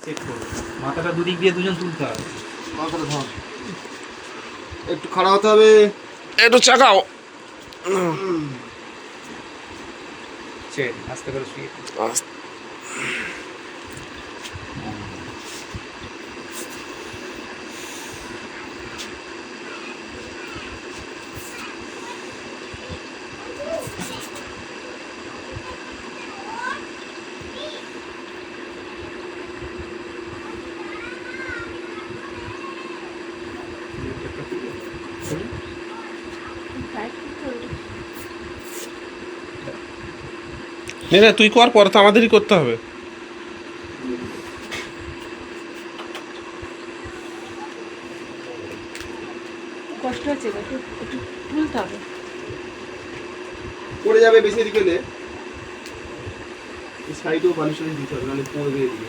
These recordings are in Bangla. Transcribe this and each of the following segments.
সেট করো, মাথাটা দুদিক দিয়ে দুজন তুলতে হবে। মাথাটা ধর, একটু খাড়া হতে হবে, একটু চাকাও। ছেড়ে আস্তে করে শুয়ে। না তুই কর, পরে তো আমাদেরই করতে হবে। কষ্ট হচ্ছে, একটু একটু তুলতে হবে। পড়ে যাবে বেশি এদিকে নে, এই সাইডেও বালিশ টালিশ দিতে হবে, নাহলে পড়বে এদিকে।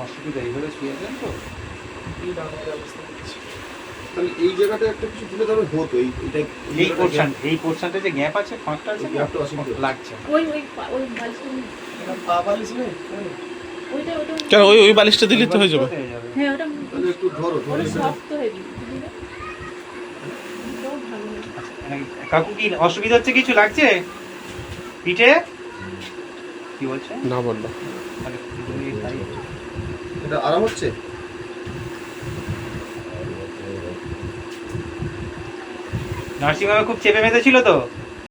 অসুবিধা এইভাবে শুয়ে আছেন তো, তাহলে এই জায়গাটা একটা কিছু তুলে ধরো হতো, এই পোর্শনটা যে গ্যাপ আছে, ফাঁকটা আছে, গ্যাপটা অসুবিধা লাগছে না। ওই ওই ওই বালিশটা পা বালিশ নেই, ওইটা ওটা কেন ওই বালিশটা দিলে তো হয়ে যাবে। হ্যাঁ ওটা তাহলে একটু ধরো, ধরে শক্ত হেভি ভালো হয়। কাকু কি অসুবিধা হচ্ছে, কিছু লাগছে পিঠে? কি বলছে? না বললো তাহলে এই side- এটা আরাম হচ্ছে। নার্সিংহোমে খুব চেপে মেতে ছিল তো।